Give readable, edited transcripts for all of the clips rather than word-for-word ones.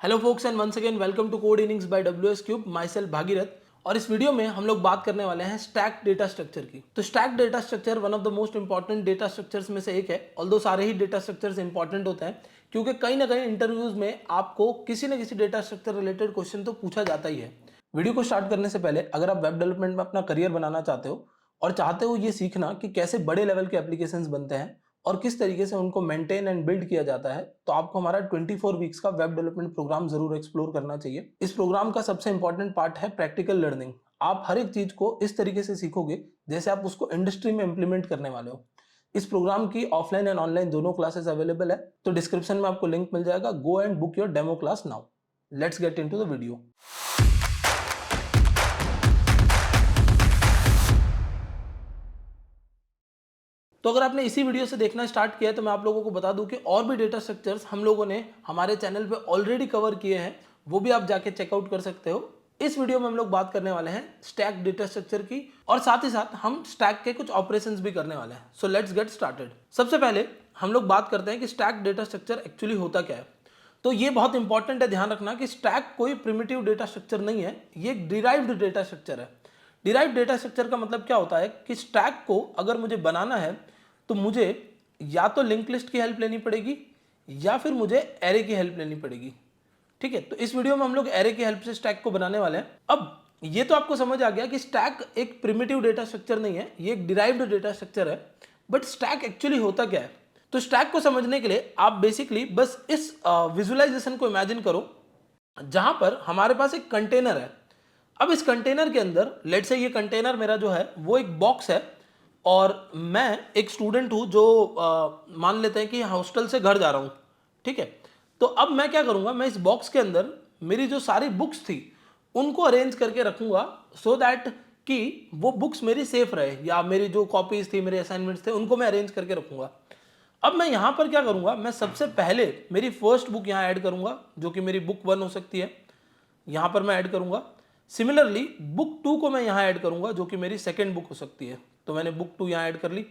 Hello folks and once again welcome to code innings by WS cube myself Bhagirath. और इस video में हम लोग बात करने वाले हैं स्टैक डेटा स्ट्रक्चर की। तो stack data structure one of the most important data structures में से एक है। ऑल्दो सारे ही डेटा स्ट्रक्चर्स इंपॉर्टेंट होते हैं क्योंकि कहीं ना कहीं इंटरव्यूज में आपको किसी न किसी डेटा स्ट्रक्चर रिलेटेड क्वेश्चन तो पूछा जाता ही है। वीडियो को स्टार्ट करने से पहले अगर आप वेब डेवलपमेंट में अपना करियर बनाना चाहते हो और चाहते हो ये सीखना कि कैसे बड़े लेवल के एप्लीकेशंस बनते हैं और किस तरीके से उनको मेंटेन एंड बिल्ड किया जाता है, तो आपको हमारा 24 वीक्स का वेब डेवलपमेंट प्रोग्राम जरूर एक्सप्लोर करना चाहिए। इस प्रोग्राम का सबसे इंपॉर्टेंट पार्ट है प्रैक्टिकल लर्निंग। आप हर एक चीज को इस तरीके से सीखोगे जैसे आप उसको इंडस्ट्री में इंप्लीमेंट करने वाले हो। इस प्रोग्राम की ऑफलाइन एंड ऑनलाइन दोनों क्लासेस अवेलेबल है, तो डिस्क्रिप्शन में आपको लिंक मिल जाएगा। Go and book your demo class now. Let's get into the video. तो अगर आपने इसी वीडियो से देखना स्टार्ट किया है तो मैं आप लोगों को बता दूं कि और भी डेटा स्ट्रक्चर्स हम लोगों ने हमारे चैनल पे ऑलरेडी कवर किए हैं, वो भी आप जाके चेकआउट कर सकते हो। इस वीडियो में हम लोग बात करने वाले हैं स्टैक डेटा स्ट्रक्चर की और साथ ही साथ हम स्टैक के कुछ ऑपरेशंस भी करने वाले हैं। So let's get started. सबसे पहले हम लोग बात करते हैं कि स्टैक डेटा स्ट्रक्चर एक्चुअली होता क्या है। तो ये बहुत इंपॉर्टेंट है ध्यान रखना कि स्टैक कोई प्रिमिटिव डेटा स्ट्रक्चर नहीं है, ये एक डिराइव्ड डेटा स्ट्रक्चर है। डिराइव्ड डेटा स्ट्रक्चर का मतलब क्या होता है कि स्टैक को अगर मुझे बनाना है तो मुझे या तो लिंक लिस्ट की हेल्प लेनी पड़ेगी या फिर मुझे एरे की हेल्प लेनी पड़ेगी। ठीक है, तो इस वीडियो में हम लोग एरे की हेल्प से स्टैक को बनाने वाले हैं। अब ये तो आपको समझ आ गया कि स्टैक एक प्रिमिटिव डेटा स्ट्रक्चर नहीं है, ये एक डिराइव्ड डेटा स्ट्रक्चर है। बट स्टैक एक्चुअली होता क्या है? तो स्टैक को समझने के लिए आप बेसिकली बस इस विजुअलाइजेशन को इमेजिन करो जहां पर हमारे पास एक कंटेनर है। अब इस कंटेनर के अंदर लेट्स से ये कंटेनर मेरा जो है वो एक बॉक्स है और मैं एक स्टूडेंट हूं जो मान लेते हैं कि हॉस्टल से घर जा रहा हूं। ठीक है, तो अब मैं क्या करूंगा, मैं इस बॉक्स के अंदर मेरी जो सारी बुक्स थी उनको अरेंज करके रखूंगा सो दैट कि वो बुक्स मेरी सेफ रहे, या मेरी जो कॉपीज थी, मेरे असाइनमेंट्स थे, उनको मैं अरेंज करके रखूंगा। अब मैं यहां पर क्या करूंगा, मैं सबसे पहले मेरी फर्स्ट बुक यहां ऐड करूंगा जो कि मेरी बुक 1 हो सकती है, यहां पर मैं ऐड करूंगा। सिमिलरली बुक 2 को मैं यहां ऐड करूंगा जो कि मेरी सेकेंड बुक हो सकती है, तो मैंने बुक 2 यहां ऐड कर ली।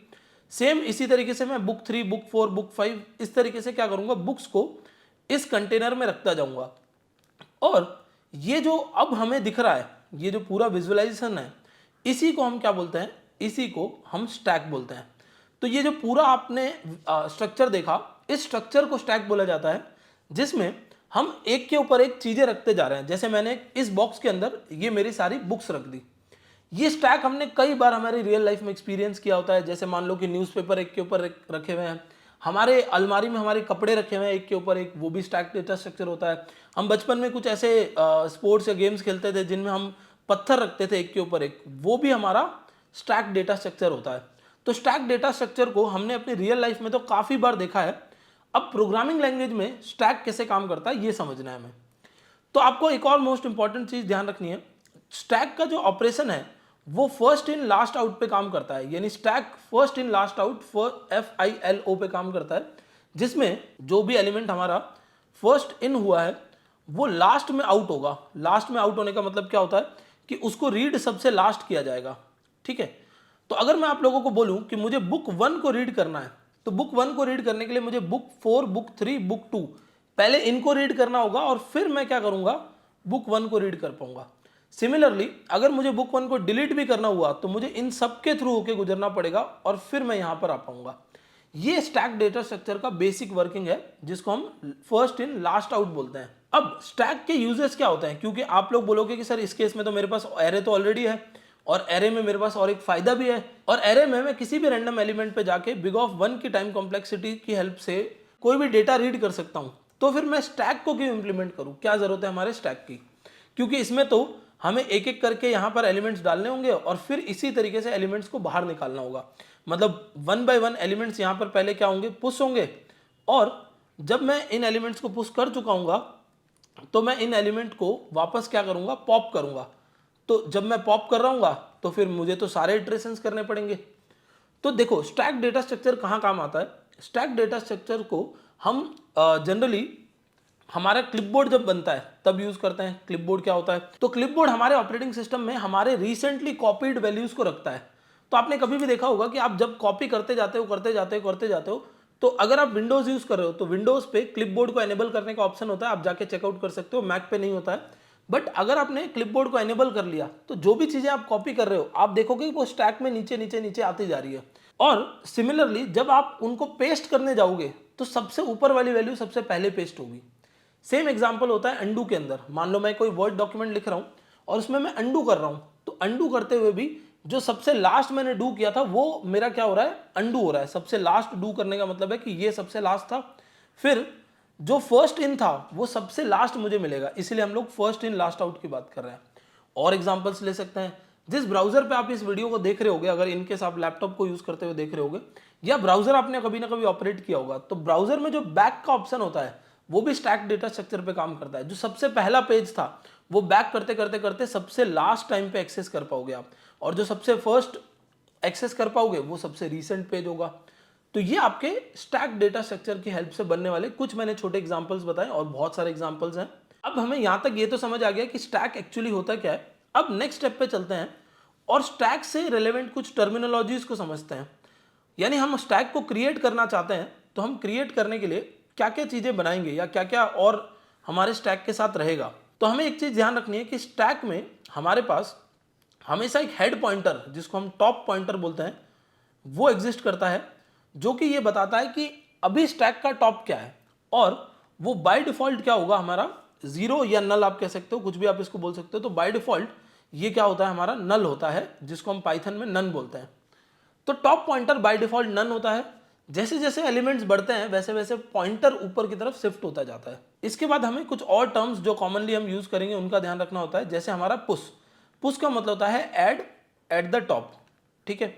सेम इसी तरीके से मैं बुक 3, बुक 4, बुक 5 इस तरीके से क्या करूंगा, बुक्स को इस कंटेनर में रखता जाऊंगा। और ये जो अब हमें दिख रहा है, ये जो पूरा विजुअलाइजेशन है, इसी को हम क्या बोलते हैं, इसी को हम स्टैक बोलते हैं। तो ये जो पूरा आपने स्ट्रक्चर देखा, इस स्ट्रक्चर को स्टैक बोला जाता है, जिसमें हम एक के ऊपर एक चीजें रखते जा रहे हैं। जैसे मैंने इस बॉक्स के अंदर ये मेरी सारी बुक्स रख दी। ये स्टैक हमने कई बार हमारी रियल लाइफ में एक्सपीरियंस किया होता है। जैसे मान लो कि न्यूज़पेपर एक के ऊपर एक रखे हुए हैं, हमारे अलमारी में हमारे कपड़े रखे हुए हैं एक के ऊपर एक, वो भी स्टैक डेटा स्ट्रक्चर होता है। हम बचपन में कुछ ऐसे स्पोर्ट्स या गेम्स खेलते थे जिनमें हम पत्थर रखते थे एक के ऊपर एक, वो भी हमारा स्टैक डेटा स्ट्रक्चर होता है। तो स्टैक डेटा स्ट्रक्चर को हमने अपनी रियल लाइफ में तो काफ़ी बार देखा है। अब प्रोग्रामिंग लैंग्वेज में स्टैक कैसे काम करता है ये समझना है हमें। तो आपको एक और मोस्ट इंपॉर्टेंट चीज ध्यान रखनी है, स्टैक का जो ऑपरेशन है वो फर्स्ट इन लास्ट आउट पे काम करता है। यानी stack first in last out FILO पे काम करता है, जिसमें जो भी एलिमेंट हमारा फर्स्ट इन हुआ है वो लास्ट में आउट होगा। लास्ट में आउट होने का मतलब क्या होता है कि उसको रीड सबसे लास्ट किया जाएगा। ठीक है, तो अगर मैं आप लोगों को बोलूं कि मुझे बुक 1 को रीड करना है, तो बुक 1 को रीड करने के लिए मुझे बुक 4, बुक 3, बुक 2 पहले इनको रीड करना होगा और फिर मैं क्या करूंगा, बुक 1 को रीड कर पाऊंगा। सिमिलरली अगर मुझे बुक 1 को डिलीट भी करना हुआ तो मुझे इन सब के थ्रू होकर गुजरना पड़ेगा और फिर मैं यहां पर आ पाऊंगा। ये स्टैक डेटा स्ट्रक्चर का बेसिक वर्किंग है, जिसको हम फर्स्ट इन लास्ट आउट बोलते हैं। अब स्टैक के यूजेस क्या होते हैं, क्योंकि आप लोग बोलोगे कि सर इस केस में तो मेरे पास एरे तो ऑलरेडी है और एरे में मेरे पास और एक फायदा भी है, और एरे में मैं किसी भी रैंडम एलिमेंट पे जाके बिग ऑफ 1 की टाइम कॉम्प्लेक्सिटी की हेल्प से कोई भी डेटा रीड कर सकता हूं। तो फिर मैं स्टैक को क्यों इंप्लीमेंट करूं, क्या जरूरत है हमारे स्टैक की? क्योंकि इसमें तो हमें एक एक करके यहां पर एलिमेंट्स डालने होंगे और फिर इसी तरीके से एलिमेंट्स को बाहर निकालना होगा। मतलब 1 बाय 1 एलिमेंट्स यहां पर पहले क्या होंगे, पुश होंगे, और जब मैं इन एलिमेंट्स को पुश कर चुका हूंगा तो मैं इन एलिमेंट को वापस क्या करूंगा, पॉप करूंगा। तो जब मैं पॉप कर रहा हूँ तो फिर मुझे तो सारे इटरेशंस करने पड़ेंगे। तो देखो स्टैक डेटा स्ट्रक्चर कहाँ काम आता है। स्टैक डेटा स्ट्रक्चर को हम जनरली हमारा क्लिपबोर्ड जब बनता है तब यूज करते हैं। क्लिपबोर्ड क्या होता है, तो क्लिपबोर्ड हमारे ऑपरेटिंग सिस्टम में हमारे रिसेंटली कॉपीड वैल्यूज को रखता है। तो आपने कभी भी देखा होगा कि आप जब कॉपी करते जाते हो तो अगर आप विंडोज यूज कर रहे हो तो विंडोज पे क्लिपबोर्ड को एनेबल करने का ऑप्शन होता है, आप जाके चेकआउट कर सकते हो। मैक पे नहीं होता है, बट अगर आपने क्लिपबोर्ड को एनेबल कर लिया तो जो भी चीजें आप कॉपी कर रहे हो आप देखोगे वो स्टैक में नीचे नीचे नीचे आती जा रही है। और सिमिलरली जब आप उनको पेस्ट करने जाओगे तो सबसे ऊपर वाली वैल्यू सबसे पहले पेस्ट होगी। सेम एग्जांपल होता है अंडू के अंदर। मान लो मैं कोई वर्ड डॉक्यूमेंट लिख रहा हूं और उसमें मैं अंडू कर रहा हूं, तो अंडू करते हुए भी जो सबसे लास्ट मैंने डू किया था वो मेरा क्या हो रहा है, अंडू हो रहा है। सबसे लास्ट डू करने का मतलब है कि ये सबसे लास्ट था, फिर जो फर्स्ट इन था वो सबसे लास्ट मुझे मिलेगा, इसलिए हम लोग फर्स्ट इन लास्ट आउट की बात कर रहे हैं। और एग्जांपल्स ले सकते हैं। जिस ब्राउजर पे आप इस वीडियो को देख रहे होगे, अगर इनकेस आप लैपटॉप को यूज करते हुए देख रहे होगे या ब्राउजर आपने कभी ना कभी ऑपरेट किया होगा, तो ब्राउजर में जो बैक का ऑप्शन होता है वो भी स्टैक डेटा स्ट्रक्चर पे काम करता है। जो सबसे पहला पेज था वो बैक करते करते करते सबसे लास्ट टाइम पे एक्सेस कर पाओगे आप, और जो सबसे फर्स्ट एक्सेस कर पाओगे वो सबसे रीसेंट पेज होगा। तो ये आपके स्टैक डेटा स्ट्रक्चर की हेल्प से बनने वाले कुछ मैंने छोटे एग्जांपल्स बताए, और बहुत सारे एग्जांपल्स हैं। अब हमें यहां तक ये तो समझ आ गया कि स्टैक एक्चुअली होता क्या है। अब नेक्स्ट स्टेप पे चलते हैं और स्टैक से रिलेवेंट कुछ टर्मिनोलॉजीज को समझते हैं। यानी हम स्टैक को क्रिएट करना चाहते हैं तो हम क्रिएट करने के लिए क्या क्या चीजें बनाएंगे या क्या क्या और हमारे स्टैक के साथ रहेगा। तो हमें एक चीज ध्यान रखनी है कि स्टैक में हमारे पास हमेशा एक हेड पॉइंटर, जिसको हम टॉप पॉइंटर बोलते हैं, वो एग्जिस्ट करता है, जो कि ये बताता है कि अभी स्टैक का टॉप क्या है। और वो बाय डिफॉल्ट क्या होगा, हमारा जीरो या नल आप कह सकते हो, कुछ भी आप इसको बोल सकते हो। तो बाय डिफॉल्ट ये क्या होता है, हमारा नल होता है, जिसको हम पाइथन में नन बोलते हैं। तो top pointer by default none होता है। जैसे जैसे एलिमेंट्स बढ़ते हैं वैसे वैसे पॉइंटर ऊपर की तरफ शिफ्ट होता जाता है। इसके बाद हमें कुछ और टर्म्स जो कॉमनली हम यूज करेंगे उनका ध्यान रखना होता है। जैसे हमारा पुश, पुश का मतलब होता है ऐड एट द टॉप। ठीक है,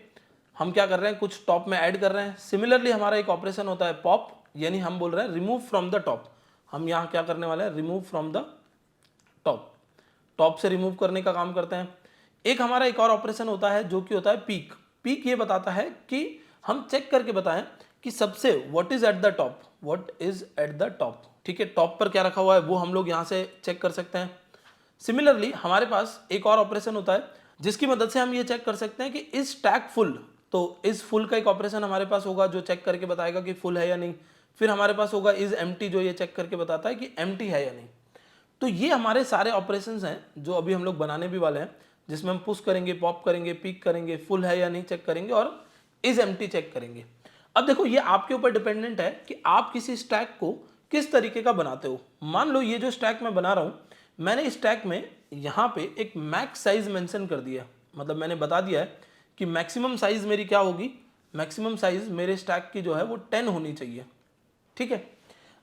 हम क्या कर रहे हैं, कुछ टॉप में ऐड कर रहे हैं। सिमिलरली हमारा एक ऑपरेशन होता है पॉप, यानी हम बोल रहे हैं रिमूव फ्रॉम द टॉप। हम यहाँ क्या करने वाले हैं, remove from the top, top से रिमूव करने का काम करते हैं। एक हमारा एक और ऑपरेशन होता है जो कि होता है पीक। पीक ये बताता है कि हम चेक करके बताएं कि सबसे what is at the top, what is at the top. ठीक है, टॉप पर क्या रखा हुआ है वो हम लोग यहाँ से चेक कर सकते हैं। सिमिलरली हमारे पास एक और ऑपरेशन होता है जिसकी मदद से हम ये चेक कर सकते हैं कि इज स्टैक फुल। तो इज फुल का एक ऑपरेशन हमारे पास होगा जो चेक करके बताएगा कि फुल है या नहीं। फिर हमारे पास होगा इज एम्प्टी, जो ये चेक करके बताता है कि एम्प्टी है या नहीं। तो ये हमारे सारे ऑपरेशंस हैं जो अभी हम लोग बनाने भी वाले हैं, जिसमें हम पुश करेंगे, पॉप करेंगे, पिक करेंगे, फुल है या नहीं चेक करेंगे, और इज एम्प्टी चेक करेंगे। अब देखो ये आपके ऊपर डिपेंडेंट है कि आप किसी स्टैक को किस तरीके का बनाते हो। मान लो ये जो स्टैक मैं बना रहा हूं, मैंने इस स्टैक में यहाँ पे एक मैक्स साइज मेंशन कर दिया, मतलब मैंने बता दिया है कि मैक्सिमम साइज मेरी क्या होगी, मैक्सिमम साइज मेरे स्टैक की जो है वो 10 होनी चाहिए। ठीक है,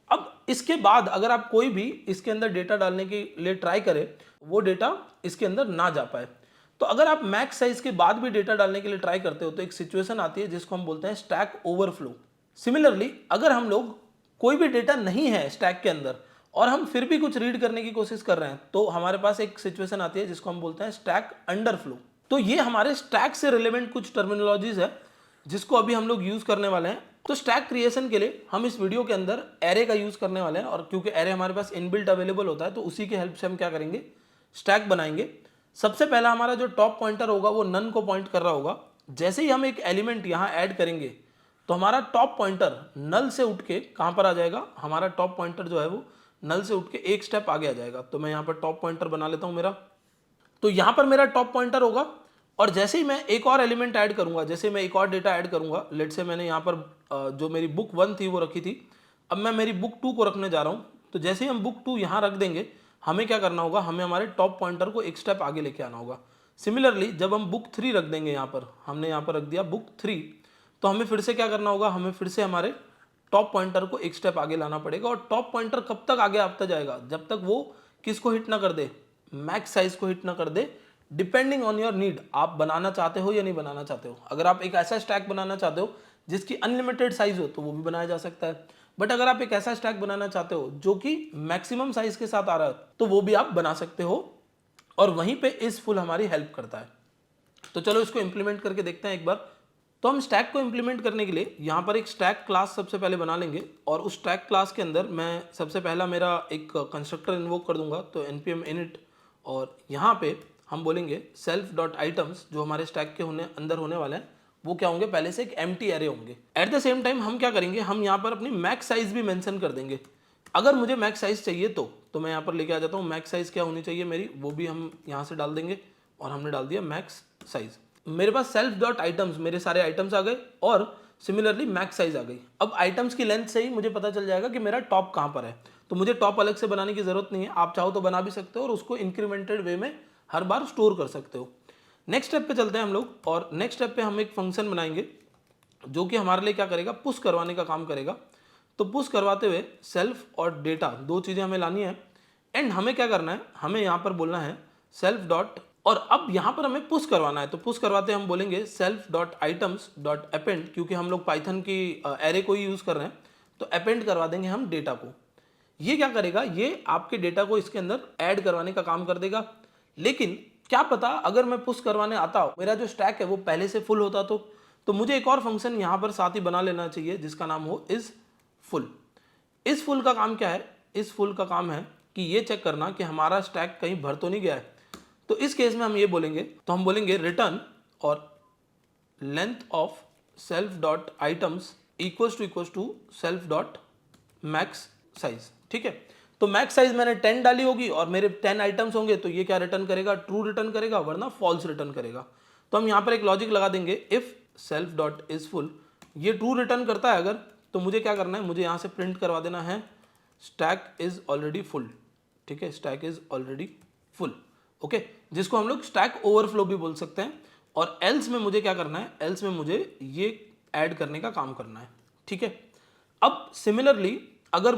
अब इसके बाद अगर आप कोई भी इसके अंदर डेटा डालने के लिए ट्राई करें, वो डेटा इसके अंदर ना जा पाए। तो अगर आप मैक्स साइज के बाद भी डेटा डालने के लिए ट्राई करते हो तो एक सिचुएशन आती है जिसको हम बोलते हैं स्टैक ओवरफ्लो। सिमिलरली अगर हम लोग कोई भी डेटा नहीं है स्टैक के अंदर और हम फिर भी कुछ रीड करने की कोशिश कर रहे हैं, तो हमारे पास एक सिचुएशन आती है जिसको हम बोलते हैं स्टैक अंडरफ्लो। तो ये हमारे स्टैक से रिलेवेंट कुछ टर्मिनोलॉजीज है जिसको अभी हम लोग यूज करने वाले हैं। तो स्टैक क्रिएशन के लिए हम इस वीडियो के अंदर एरे का यूज करने वाले हैं, और क्योंकि एरे हमारे पास इनबिल्ट अवेलेबल होता है तो उसी की हेल्प से हम क्या करेंगे, स्टैक बनाएंगे। सबसे पहला हमारा जो टॉप पॉइंटर होगा वो नन को पॉइंट कर रहा होगा। जैसे ही हम एक एलिमेंट यहाँ ऐड करेंगे तो हमारा टॉप पॉइंटर नल से उठ के कहाँ पर आ जाएगा, हमारा टॉप पॉइंटर जो है वो नल से उठ के एक स्टेप आगे आ जाएगा। तो मैं यहाँ पर टॉप पॉइंटर बना लेता हूँ मेरा। तो यहाँ पर मेरा टॉप पॉइंटर होगा, और जैसे ही मैं एक और एलिमेंट ऐड करूंगा, जैसे मैं एक और डेटा ऐड करूंगा, लेट से मैंने यहाँ पर जो मेरी बुक 1 थी वो रखी थी, अब मैं मेरी बुक 2 को रखने जा रहा हूँ। तो जैसे ही हम बुक 2 यहाँ रख देंगे, हमें क्या करना होगा, हमें हमारे टॉप पॉइंटर को एक स्टेप आगे लेके आना होगा। सिमिलरली जब हम बुक 3 रख देंगे, यहाँ पर हमने यहाँ पर रख दिया बुक 3, तो हमें फिर से क्या करना होगा, हमें फिर से हमारे टॉप पॉइंटर को एक स्टेप आगे लाना पड़ेगा। और टॉप पॉइंटर कब तक आगे आता जाएगा, जब तक वो किसको हिट ना कर दे, मैक्स साइज को हिट ना कर दे। डिपेंडिंग ऑन योर नीड, आप बनाना चाहते हो या नहीं बनाना चाहते हो। अगर आप एक ऐसा स्टैक बनाना चाहते हो जिसकी अनलिमिटेड साइज हो तो वो भी बनाया जा सकता है, बट अगर आप एक ऐसा स्टैक बनाना चाहते हो जो कि मैक्सिमम साइज के साथ आ रहा है तो वो भी आप बना सकते हो, और वहीं पे इस फुल हमारी हेल्प करता है। तो चलो इसको इंप्लीमेंट करके देखते हैं एक बार। तो हम स्टैक को इंप्लीमेंट करने के लिए यहाँ पर एक स्टैक क्लास सबसे पहले बना लेंगे, और उस स्टैक क्लास के अंदर मैं सबसे पहला मेरा एक कंस्ट्रक्टर इन्वोक कर दूंगा, तो npm init, और यहाँ पे हम बोलेंगे self.items, जो हमारे स्टैक के अंदर होने वाले हैं वो क्या होंगे, पहले से एक एम्प्टी एरे होंगे। एट द सेम टाइम हम क्या करेंगे, हम यहाँ पर अपनी मैक्स साइज भी मेंशन कर देंगे। अगर मुझे मैक्स साइज चाहिए तो मैं यहाँ पर लेके आ जाता हूँ, मैक्स साइज क्या होनी चाहिए मेरी, वो भी हम यहाँ से डाल देंगे और हमने डाल दिया मैक्स साइज। मेरे पास सेल्फ डॉट आइटम्स, मेरे सारे आइटम्स आ गए और सिमिलरली मैक्स साइज आ गई। अब आइटम्स की लेंथ से ही मुझे पता चल जाएगा कि मेरा टॉप कहाँ पर है, तो मुझे टॉप अलग से बनाने की जरूरत नहीं है। आप चाहो तो बना भी सकते हो और उसको इंक्रीमेंटेड वे में हर बार स्टोर कर सकते हो। नेक्स्ट स्टेप पे चलते हैं हम लोग, और नेक्स्ट स्टेप पे हम एक फंक्शन बनाएंगे जो कि हमारे लिए क्या करेगा, पुश करवाने का काम करेगा। तो पुश करवाते हुए सेल्फ और डेटा दो चीज़ें हमें लानी है, एंड हमें क्या करना है, हमें यहाँ पर बोलना है सेल्फ डॉट, और अब यहाँ पर हमें पुश करवाना है। तो पुश करवाते हम बोलेंगे self dot items dot append, क्योंकि हम लोग पाइथन की एरे को ही यूज़ कर रहे हैं, तो अपेंड करवा देंगे हम डेटा को। ये क्या करेगा, ये आपके डेटा को इसके अंदर ऐड करवाने का काम कर देगा। लेकिन क्या पता अगर मैं पुश करवाने आता हूँ, मेरा जो स्टैक है वो पहले से फुल होता तो मुझे एक और फंक्शन यहाँ पर साथ ही बना लेना चाहिए जिसका नाम हो इज फुल। इस फुल का काम क्या है, इस फुल का काम है कि ये चेक करना कि हमारा स्टैक कहीं भर तो नहीं गया है। तो इस केस में हम ये बोलेंगे, तो हम बोलेंगे रिटर्न और length of self dot items equals to self dot max size. ठीक है, तो मैक्स साइज मैंने 10 डाली होगी और मेरे 10 आइटम्स होंगे, तो ये क्या रिटर्न करेगा, ट्रू रिटर्न करेगा, वरना फॉल्स रिटर्न करेगा। तो हम यहाँ पर एक लॉजिक लगा देंगे, if self dot is full, ये ट्रू रिटर्न करता है अगर, तो मुझे क्या करना है, मुझे यहाँ से प्रिंट करवा देना है स्टैक इज ऑलरेडी फुल। ठीक है, stack is already full, okay, जिसको हम लोग स्टैक ओवरफ्लो भी बोल सकते हैं। और एल्स में मुझे क्या करना है, एल्स में मुझे ये ऐड करने का काम करना है। ठीक है, अब सिमिलरली अगर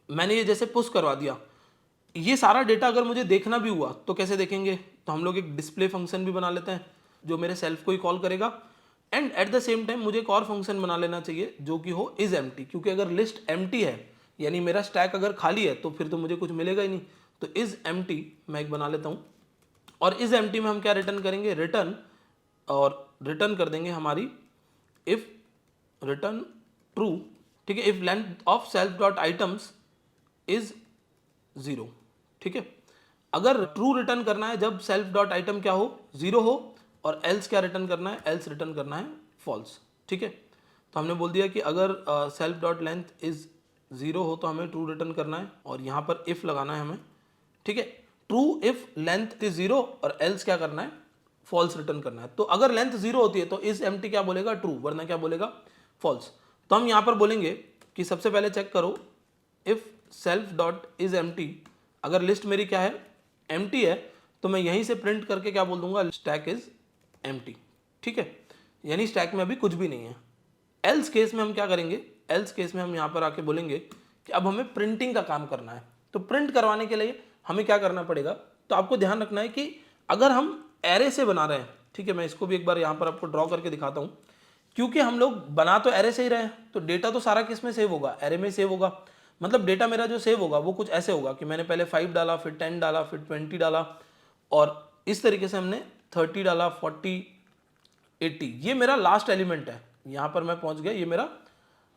मैंने ये जैसे पुश करवा दिया, ये सारा डेटा अगर मुझे देखना भी हुआ तो कैसे देखेंगे, तो हम लोग एक डिस्प्ले फंक्शन भी बना लेते हैं जो मेरे सेल्फ को ही कॉल करेगा। And at the same time मुझे एक और फंक्शन बना लेना चाहिए जो कि हो इज एम्प्टी, क्योंकि अगर लिस्ट एम्प्टी है यानी मेरा स्टैक अगर खाली है तो फिर तो मुझे कुछ मिलेगा ही नहीं। तो इज एम्प्टी मैं एक बना लेता हूँ, और इज एम्प्टी में हम क्या रिटर्न करेंगे, रिटर्न, और रिटर्न कर देंगे हमारी इफ रिटर्न ट्रू। ठीक है, if length of self dot items is 0। ठीक है, अगर ट्रू रिटर्न करना है जब सेल्फ डॉट आइटम क्या हो, 0 हो, और एल्स क्या रिटर्न करना है, एल्स रिटर्न करना है फॉल्स। ठीक है, तो हमने बोल दिया कि अगर सेल्फ डॉट लेंथ इज 0 हो तो हमें ट्रू रिटर्न करना है, और यहाँ पर इफ लगाना है हमें। ठीक है, ट्रू इफ लेंथ इज 0 और एल्स क्या करना है, फॉल्स रिटर्न करना है। तो अगर लेंथ 0 होती है तो इस एम्प्टी क्या बोलेगा, ट्रू, वरना क्या बोलेगा, फॉल्स। तो हम यहाँ पर बोलेंगे कि सबसे पहले चेक करो if self dot is empty, अगर लिस्ट मेरी क्या है, एम्प्टी है, तो मैं यहीं से प्रिंट करके क्या बोल दूंगा, स्टैक इज एम्प्टी। ठीक है, यानी स्टैक में अभी कुछ भी नहीं है। एल्स केस में हम क्या करेंगे, एल्स केस में हम यहाँ पर आके बोलेंगे कि अब हमें प्रिंटिंग का काम करना है। तो प्रिंट करवाने के लिए हमें क्या करना पड़ेगा, तो आपको ध्यान रखना है कि अगर हम एरे से बना रहे हैं, ठीक है, मैं इसको भी एक बार यहाँ पर आपको ड्रॉ करके दिखाता हूँ, क्योंकि हम लोग बना तो एरे से ही रहे हैं, तो डेटा तो सारा किस में सेव होगा, एरे में सेव होगा। मतलब डेटा मेरा जो सेव होगा वो कुछ ऐसे होगा कि मैंने पहले 5 डाला, फिर 10 डाला, फिर 20 डाला, और इस तरीके से हमने 30 डाला, 40, 80, ये मेरा लास्ट एलिमेंट है। यहाँ पर मैं पहुँच गया, ये मेरा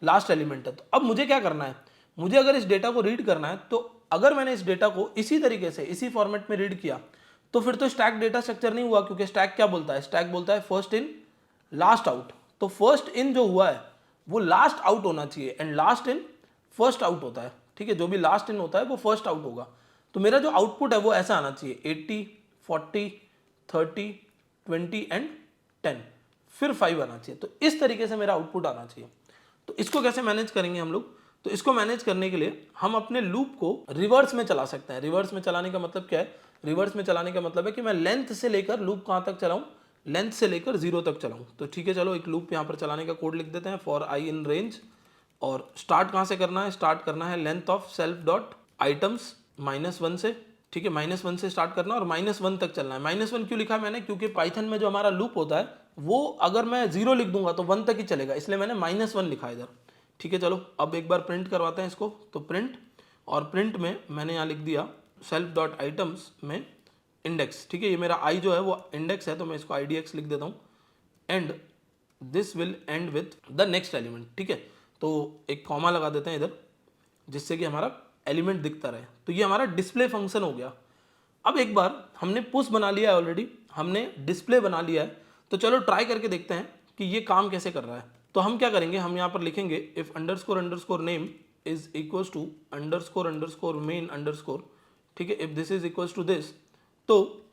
लास्ट एलिमेंट है। तो अब मुझे क्या करना है, मुझे अगर इस डेटा को रीड करना है, तो अगर मैंने इस डेटा को इसी तरीके से इसी फॉर्मेट में रीड किया तो फिर तो स्टैक डेटा स्ट्रक्चर नहीं हुआ, क्योंकि स्टैक क्या बोलता है, स्टैक बोलता है फर्स्ट इन लास्ट आउट। तो फर्स्ट इन जो हुआ है वो लास्ट आउट होना चाहिए, and last in first out होता है। ठीक है, जो भी लास्ट इन होता है वो फर्स्ट आउट होगा। तो मेरा जो आउटपुट है वो ऐसा आना चाहिए, 80, 40, 30, 20 एंड 10, फिर 5 आना चाहिए। तो इस तरीके से मेरा आउटपुट आना चाहिए। तो इसको कैसे मैनेज करेंगे हम लोग, तो इसको मैनेज करने के लिए हम अपने लूप को रिवर्स में चला सकते हैं। रिवर्स में चलाने का मतलब क्या है, रिवर्स में चलाने का मतलब है कि मैं लेंथ से लेकर लूप कहाँ तक चलाऊं, लेंथ से लेकर 0 तक चलाऊं। तो ठीक है, चलो एक लूप यहाँ पर चलाने का कोड लिख देते हैं, फॉर आई इन रेंज, और स्टार्ट कहाँ से करना है, स्टार्ट करना है length of self dot items -1 से। ठीक है, -1 से स्टार्ट करना और -1 तक चलना है। -1 क्यों लिखा मैंने, क्योंकि पाइथन में जो हमारा लूप होता है वो अगर मैं 0 लिख दूंगा तो 1 तक ही चलेगा, इसलिए मैंने -1 लिखा इधर। ठीक है, चलो अब एक बार प्रिंट करवाते हैं इसको। तो प्रिंट, और प्रिंट में मैंने यहाँ लिख दिया सेल्फ डॉट आइटम्स में इंडेक्स। ठीक है, ये मेरा आई जो है वो इंडेक्स है, तो मैं इसको IDX लिख देता हूँ, and this will and with the next element. ठीक है, तो एक कॉमा लगा देते हैं इधर, जिससे कि हमारा एलिमेंट दिखता रहे। तो ये हमारा डिस्प्ले फंक्शन हो गया। अब एक बार हमने पुश बना लिया है ऑलरेडी, हमने डिस्प्ले बना लिया है, तो चलो ट्राई करके देखते हैं कि ये काम कैसे कर रहा है। तो हम क्या करेंगे, हम यहाँ पर लिखेंगे if underscore underscore name is equals to underscore underscore main underscore, ठीक है, if this is equals to this. तो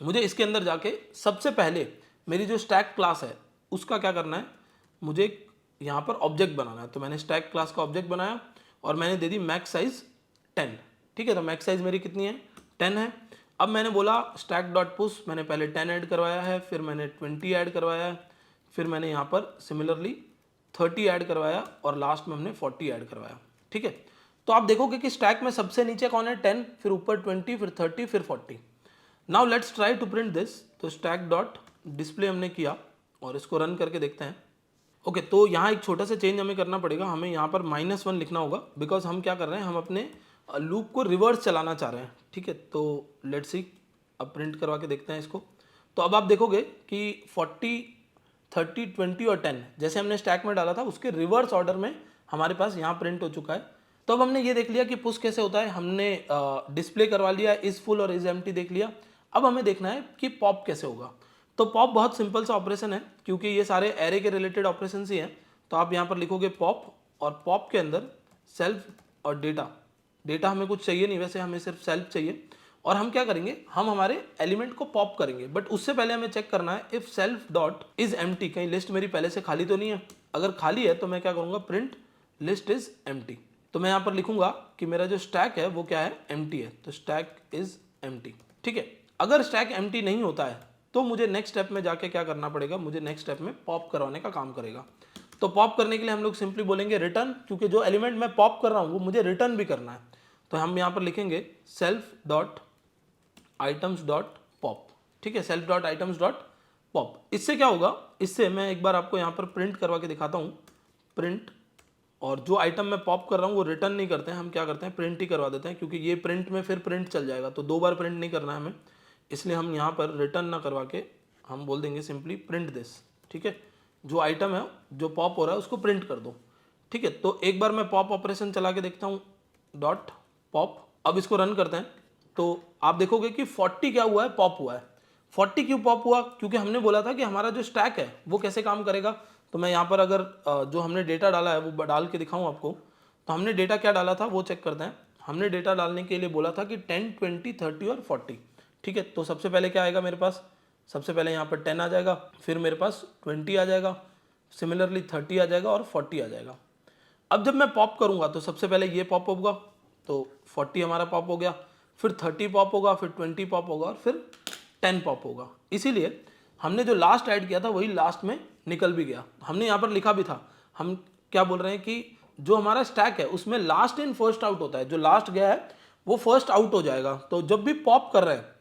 मुझे इसके अंदर जाके सबसे पहले मेरी जो स्टैक क्लास है उसका क्या करना है, मुझे यहाँ पर ऑब्जेक्ट बनाना है। तो मैंने स्टैक क्लास का ऑब्जेक्ट बनाया और मैंने दे दी मैक्स साइज 10, ठीक है। तो मैक्स साइज मेरी कितनी है, 10 है। अब मैंने बोला स्टैक डॉट पुश, मैंने पहले 10 ऐड करवाया है, फिर मैंने 20 ऐड करवाया है, फिर मैंने यहाँ पर सिमिलरली 30 ऐड करवाया और लास्ट में हमने 40 ऐड करवाया, ठीक है। तो आप देखोगे कि स्टैक में सबसे नीचे कौन है, 10, फिर ऊपर 20, फिर 30, फिर 40। Now let's try to print this. तो स्टैक डॉट डिस्प्ले हमने किया और इसको रन करके देखते हैं। ओके, तो यहाँ एक छोटा सा चेंज हमें करना पड़ेगा, हमें यहाँ पर -1 लिखना होगा, बिकॉज हम क्या कर रहे हैं, हम अपने लूप को रिवर्स चलाना चाह रहे हैं, ठीक है। तो लेट्स सी, अब प्रिंट करवा के देखते हैं इसको। तो अब आप देखोगे कि 40, 30, 20 और 10 जैसे हमने स्टैक में डाला था उसके रिवर्स ऑर्डर में हमारे पास यहाँ प्रिंट हो चुका है। तो अब हमने ये देख लिया कि पुश कैसे होता है, हमने डिस्प्ले करवा लिया, इज फुल और इज एम्प्टी देख लिया। अब हमें देखना है कि पॉप कैसे होगा। तो पॉप बहुत सिंपल सा ऑपरेशन है, क्योंकि ये सारे एरे के रिलेटेड ऑपरेशन ही हैं। तो आप यहाँ पर लिखोगे पॉप, और पॉप के अंदर सेल्फ और डेटा। डेटा हमें कुछ चाहिए नहीं, वैसे हमें सिर्फ सेल्फ चाहिए। और हम क्या करेंगे, हम हमारे एलिमेंट को पॉप करेंगे, बट उससे पहले हमें चेक करना है if self dot is empty, कहीं लिस्ट मेरी पहले से खाली तो नहीं है। अगर खाली है तो मैं क्या करूँगा, प्रिंट लिस्ट इज एम्प्टी। तो मैं यहाँ पर लिखूंगा कि मेरा जो स्टैक है वो क्या है, एम्प्टी है। तो स्टैक इज एम्प्टी, ठीक है। अगर स्टैक एम्प्टी नहीं होता है तो मुझे नेक्स्ट स्टेप में जाके क्या करना पड़ेगा, मुझे नेक्स्ट स्टेप में पॉप करवाने का काम करेगा। तो पॉप करने के लिए हम लोग सिंपली बोलेंगे रिटर्न, क्योंकि जो एलिमेंट मैं पॉप कर रहा हूँ वो मुझे रिटर्न भी करना है। तो हम यहाँ पर लिखेंगे self dot items dot pop, ठीक है, self dot items dot pop. इससे क्या होगा, इससे मैं एक बार आपको यहाँ पर प्रिंट करवा के दिखाता हूँ। प्रिंट, और जो आइटम मैं पॉप कर रहा हूँ वो रिटर्न नहीं करते हैं, हम क्या करते हैं, प्रिंट ही करवा देते हैं, क्योंकि ये प्रिंट में फिर प्रिंट चल जाएगा, तो 2 बार प्रिंट नहीं करना है हमें। इसलिए हम यहाँ पर रिटर्न ना करवा के हम बोल देंगे सिंपली प्रिंट दिस, ठीक है। जो आइटम है जो पॉप हो रहा है उसको प्रिंट कर दो, ठीक है। तो एक बार मैं पॉप ऑपरेशन चला के देखता हूँ, डॉट पॉप। अब इसको रन करते हैं तो आप देखोगे कि 40 क्या हुआ है, पॉप हुआ है। 40 क्यों पॉप हुआ, क्योंकि हमने बोला था कि हमारा जो स्टैक है वो कैसे काम करेगा। तो मैं यहाँ पर अगर जो हमने डेटा डाला है वो डाल के दिखाऊँ आपको, तो हमने डेटा क्या डाला था वो चेक करते हैं। हमने डेटा डालने के लिए बोला था कि 10, 20, 30 और 40, ठीक है। तो सबसे पहले क्या आएगा मेरे पास, सबसे पहले यहाँ पर 10 आ जाएगा, फिर मेरे पास 20 आ जाएगा, सिमिलरली 30 आ जाएगा और 40 आ जाएगा। अब जब मैं पॉप करूँगा तो सबसे पहले ये पॉप होगा, तो 40 हमारा पॉप हो गया, फिर 30 पॉप होगा, फिर 20 पॉप होगा और फिर 10 पॉप होगा। इसीलिए हमने जो लास्ट ऐड किया था वही लास्ट में निकल भी गया। हमने यहाँ पर लिखा भी था, हम क्या बोल रहे हैं कि जो हमारा स्टैक है उसमें लास्ट इन फर्स्ट आउट होता है, जो लास्ट गया है वो फर्स्ट आउट हो जाएगा। तो जब भी पॉप कर रहे हैं,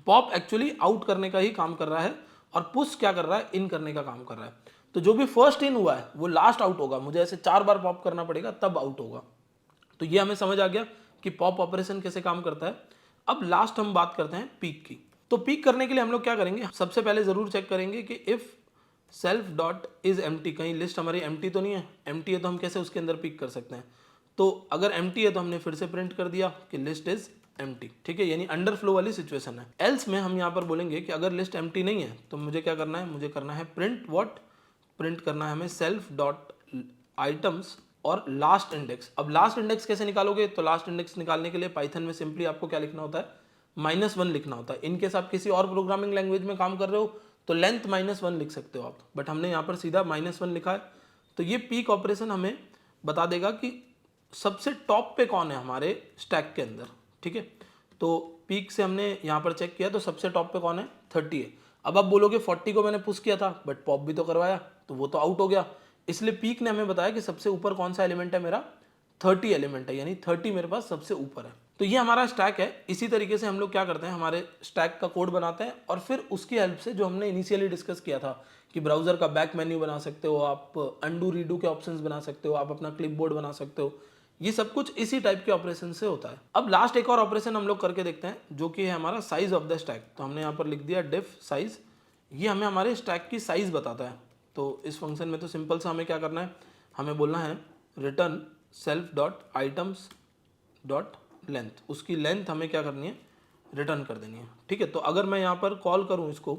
पॉप एक्चुअली आउट करने का ही काम कर रहा है और पुश क्या कर रहा है, इन करने का काम कर रहा है। तो जो भी फर्स्ट इन हुआ है वो लास्ट आउट होगा, मुझे ऐसे 4 बार पॉप करना पड़ेगा तब आउट होगा। तो ये हमें समझ आ गया कि पॉप ऑपरेशन कैसे काम करता है। अब लास्ट हम बात करते हैं पीक की। तो पीक करने के लिए हम लोग क्या करेंगे, सबसे पहले जरूर चेक करेंगे कि if self dot is empty, कहीं लिस्ट हमारी एम्प्टी तो नहीं है। एम्प्टी है तो हम कैसे उसके अंदर पीक कर सकते हैं। तो अगर एम्प्टी है तो हमने फिर से प्रिंट कर दिया कि लिस्ट इज एम्प्टी, ठीक है, यानी अंडरफ्लो वाली सिचुएशन है। एल्स में हम यहाँ पर बोलेंगे कि अगर लिस्ट एम्प्टी नहीं है तो मुझे क्या करना है, मुझे करना है प्रिंट व्हाट, प्रिंट करना है हमें सेल्फ डॉट आइटम्स और लास्ट इंडेक्स। अब लास्ट इंडेक्स कैसे निकालोगे, तो लास्ट इंडेक्स निकालने के लिए पाइथन में सिंपली आपको क्या लिखना होता है, -1 लिखना होता है। इनकेस आप किसी और प्रोग्रामिंग लैंग्वेज में काम कर रहे हो तो लेंथ -1 लिख सकते हो आप, बट हमने यहाँ पर सीधा -1 लिखा है। तो ये पीक ऑपरेशन हमें बता देगा कि सबसे टॉप पे कौन है हमारे स्टैक के अंदर, ठीक है। तो पीक से हमने यहाँ पर चेक किया तो सबसे टॉप पे कौन है, 30 है। अब आप बोलोगे 40 को मैंने पुश किया था बट पॉप भी तो करवाया, तो वो तो आउट हो गया। इसलिए पीक ने हमें बताया कि सबसे ऊपर कौन सा एलिमेंट है मेरा, 30 एलिमेंट है, यानी 30 मेरे पास सबसे ऊपर है। तो ये हमारा स्टैक है। इसी तरीके से हम लोग क्या करते हैं, हमारे स्टैक का कोड बनाते हैं और फिर उसकी हेल्प से जो हमने इनिशियली डिस्कस किया था कि ब्राउजर का बैक मेन्यू बना सकते हो आप, अंडू रीडू के ऑप्शंस बना सकते हो आप, अपना क्लिपबोर्ड बना सकते हो, ये सब कुछ इसी टाइप के ऑपरेशन से होता है। अब लास्ट एक और ऑपरेशन हम लोग करके देखते हैं जो कि है हमारा साइज ऑफ द स्टैक। तो हमने यहाँ पर लिख दिया डिफ साइज, ये हमें हमारे स्टैक की साइज बताता है। तो इस फंक्शन में तो सिंपल सा हमें क्या करना है, हमें बोलना है return self dot items dot length, उसकी लेंथ हमें क्या करनी है, रिटर्न कर देनी है, ठीक है। तो अगर मैं यहाँ पर कॉल करूँ इसको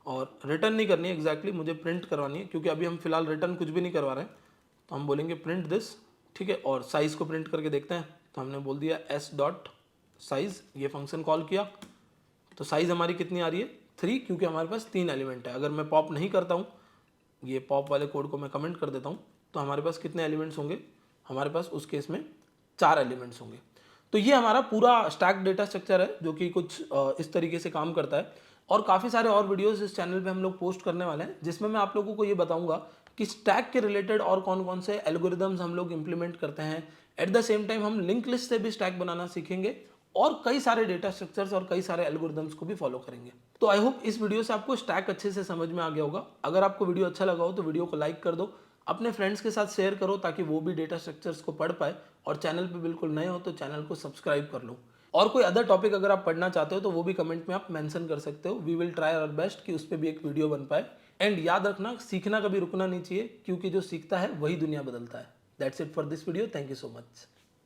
और रिटर्न नहीं करनी है एग्जैक्टली, मुझे प्रिंट करवानी है, क्योंकि अभी हम फिलहाल रिटर्न कुछ भी नहीं करवा रहे हैं। तो हम बोलेंगे प्रिंट दिस, ठीक है। और साइज़ को प्रिंट करके देखते हैं, तो हमने बोल दिया एस डॉट साइज़, ये फंक्शन कॉल किया। तो साइज़ हमारी कितनी आ रही है 3, क्योंकि हमारे पास 3 एलिमेंट है। अगर मैं पॉप नहीं करता हूँ, ये पॉप वाले कोड को मैं कमेंट कर देता हूँ, तो हमारे पास कितने एलिमेंट्स होंगे, हमारे पास उस केस में 4 एलिमेंट्स होंगे। तो ये हमारा पूरा स्टैक डेटा स्ट्रक्चर है, जो कि कुछ इस तरीके से काम करता है। और काफ़ी सारे और वीडियोस इस चैनल पे हम लोग पोस्ट करने वाले हैं, जिसमें मैं आप लोगों को ये बताऊंगा कि स्टैक के रिलेटेड और कौन कौन से एल्गोरिदम्स हम लोग इंप्लीमेंट करते हैं। एट द सेम टाइम हम लिंक लिस्ट से भी स्टैक बनाना सीखेंगे और कई सारे डेटा स्ट्रक्चर्स और कई सारे एल्गोरिदम्स को भी फॉलो करेंगे। तो आई होप इस वीडियो से आपको स्टैक अच्छे से समझ में आ गया होगा। अगर आपको वीडियो अच्छा लगा हो तो वीडियो को लाइक कर दो, अपने फ्रेंड्स के साथ शेयर करो, ताकि वो भी डेटा स्ट्रक्चर्स को पढ़ पाए। और चैनल पे बिल्कुल नए हो तो चैनल को सब्सक्राइब कर लो। और कोई अदर टॉपिक अगर आप पढ़ना चाहते हो तो वो भी कमेंट में आप मेंशन कर सकते हो। We will try our best कि उस पर भी एक वीडियो बन पाए। एंड याद रखना, सीखना कभी रुकना नहीं चाहिए, क्योंकि जो सीखता है वही दुनिया बदलता है। That's it for this video, thank you so much.